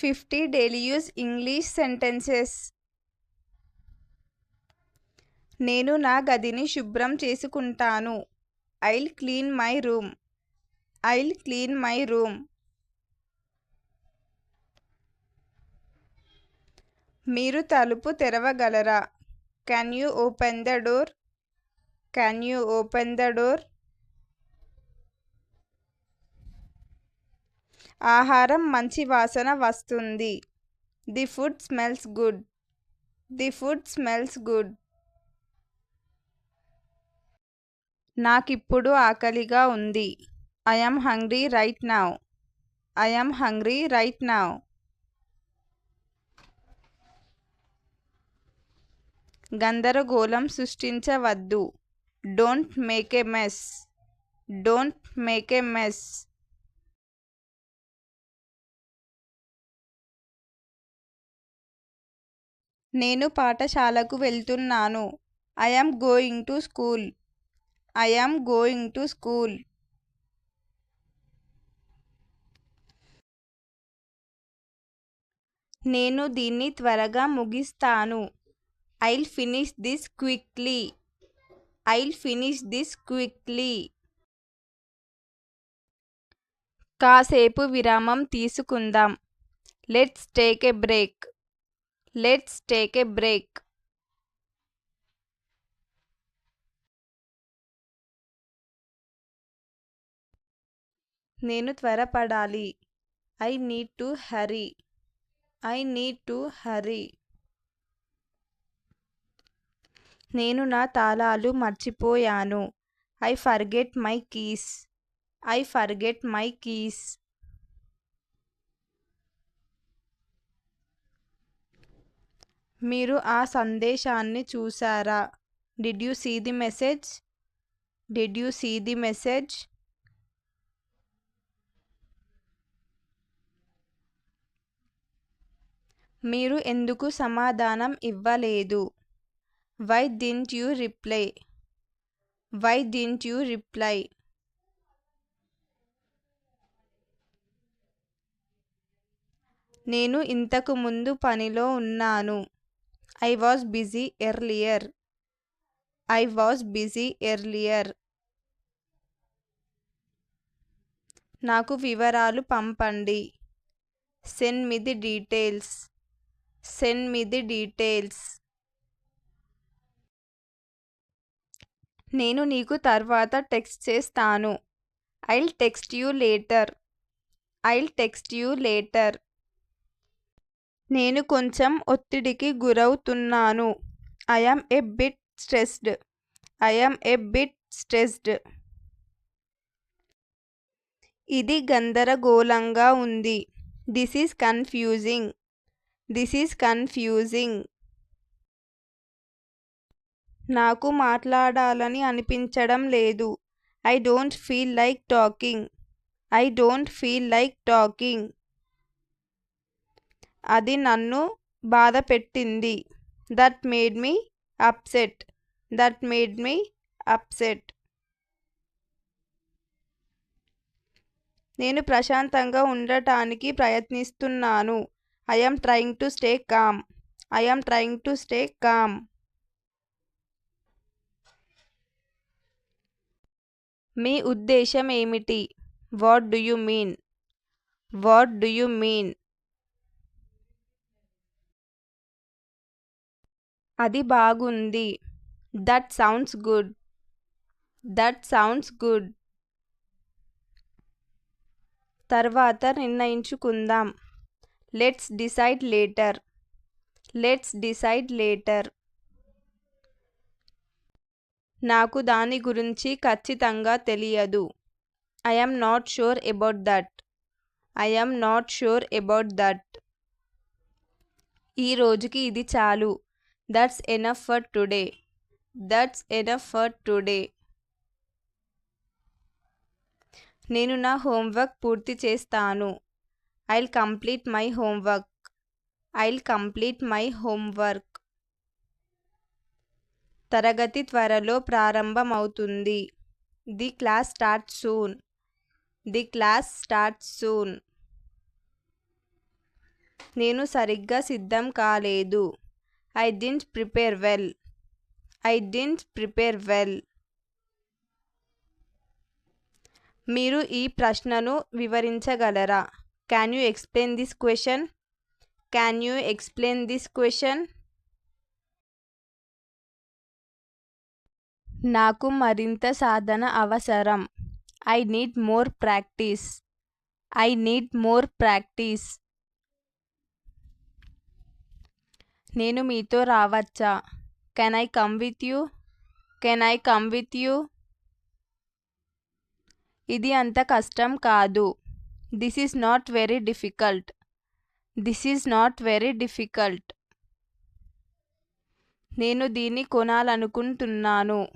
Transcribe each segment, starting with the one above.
50 daily use English sentences. నేను నా గదిని శుభ్రం చేసుకుంటాను. I'll clean my room. I'll clean my room. మీరు తలుపు తెరవగలరా? Can you open the door? Can you open the door? ఆహారం మంచి వాసన వస్తుంది. The food smells good. The food smells good. నాకిప్పుడు ఆకలిగా ఉంది. I am hungry right now. I am hungry right now. గందరగోళం సృష్టించవద్దు. Don't make a mess. Don't make a mess. నేను పాఠశాలకు వెళ్తున్నాను. I am going to school. I am going to school. నేను దీన్ని త్వరగా ముగిస్తాను. I'll finish this quickly. I'll finish this quickly. కాసేపు విరామం తీసుకుందాం. Let's take a break. Let's take a break. నేను త్వరపడాలి. I need to hurry. I need to hurry. నేను నా తాళాలు మర్చిపోయాను. I forget my keys. I forget my keys. మీరు ఆ సందేశాన్ని చూసారా? Did you see the message? Did you see the message? మీరు ఎందుకు సమాధానం ఇవ్వలేదు? Why didn't you reply? Why didn't you reply? నేను ఇంతకు ముందు పనిలో ఉన్నాను. I was busy earlier. I was busy earlier. నాకు వివరాలు పంపండి. Send me the details. Send me the details. నేను నీకు తర్వాత టెక్స్ట్ చేస్తాను. I'll text you later. I'll text you later. నేను కొంచెం ఒత్తిడికి గురవుతున్నాను. I am a bit stressed. I am a bit stressed. ఇది గందరగోళంగా ఉంది. This is confusing. This is confusing. నాకు మాట్లాడాలని అనిపించడం లేదు. I don't feel like talking. I don't feel like talking. అది నన్ను బాధపెట్టింది. That made me upset. That made me upset. నేను ప్రశాంతంగా ఉండటానికి ప్రయత్నిస్తున్నాను. I am trying to stay calm. I am trying to stay calm. మీ ఉద్దేశం ఏమిటి? What do you mean? What do you mean? అది బాగుంది. That sounds good. That sounds good. తర్వాత నిర్ణయించుకుందాం. Let's decide later. Let's decide later. నాకు దాని గురించి ఖచ్చితంగా తెలియదు. I am not sure about that. I am not sure about that. ఈ రోజుకి ఇది చాలు. That's enough for today. That's enough for today. నేను నా హోంవర్క్ పూర్తి చేస్తాను. I'll complete my homework. I'll complete my homework. తరగతి త్వరలో ప్రారంభమవుతుంది. The class starts soon. The class starts soon. నేను సరిగ్గా సిద్ధం కాలేదు. I didn't prepare well. I didn't prepare well. మీరు ఈ ప్రశ్నను వివరించగలరా? Can you explain this question? Can you explain this question? నాకు మరింత సాధన అవసరం. I need more practice. I need more practice. నేను మీతో రావచ్చా? Can I come with you? Can I come with you? ఇది అంత కష్టం కాదు. This is not very difficult. This is not very difficult. నేను దీన్ని కొనాలనుకుంటున్నాను.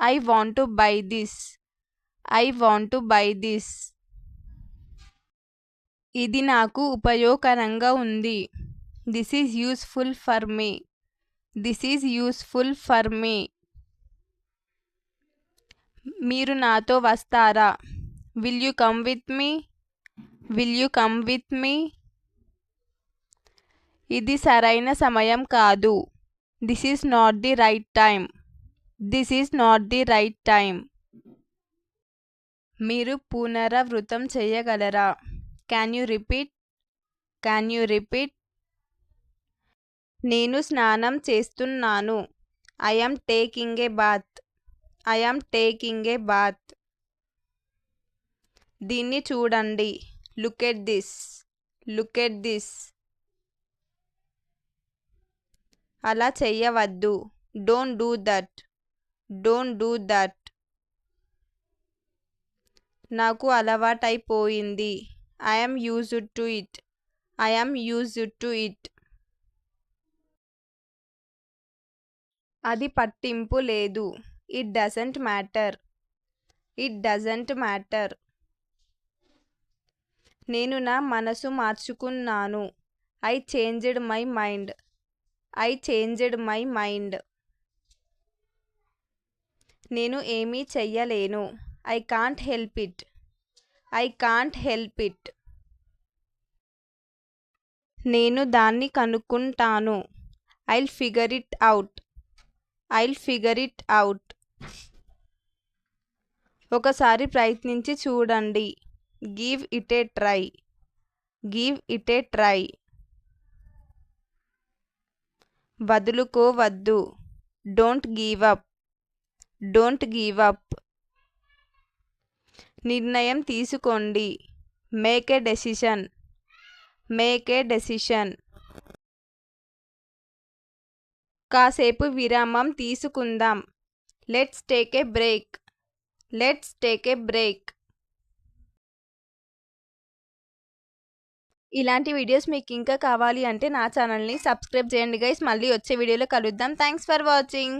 I want to buy this. I want to buy this. ఇది నాకు ఉపయోగకరంగా ఉంది. This is useful for me. This is useful for me. మీరు నాతో వస్తారా? Will you come with me? Will you come with me? ఇది సరైన సమయం కాదు. This is not the right time. This is not the right time. మీరు పునరావృతం చేయగలరా? Can you repeat? Can you repeat? నేను స్నానం చేస్తున్నాను. I am taking a bath. I am taking a bath. దీన్ని చూడండి. Look at this. Look at this. అలా చెయ్యవద్దు. Don't do that. Don't do that. నాకు అలవాటైపోయింది. I am used to it. I am used to it. అది పట్టింపు లేదు. It doesn't matter. It doesn't matter. నేను నా మనసు మార్చుకున్నాను. I changed my mind. I changed my mind. నేను ఏమీ చెయ్యలేను. I can't help it. I can't help it. నేను దాన్ని కనుక్కుంటాను. I'll figure it out. I'll figure it out. ఒకసారి ప్రయత్నించి చూడండి. Give it a try. Give it a try. వదులుకోవద్దు. Don't give up. Don't give up. నిర్ణయం తీసుకోండి. Make a decision. Make a decision. కాసేపు విరామం తీసుకుందాం. Let's take a break. Let's take a break. ఇలాంటి వీడియోస్ మీకు ఇంకా కావాలి అంటే నా ఛానల్ని సబ్స్క్రైబ్ చేయండి గైస్. మళ్ళీ వచ్చే వీడియోలో కలుద్దాం. Thanks for watching.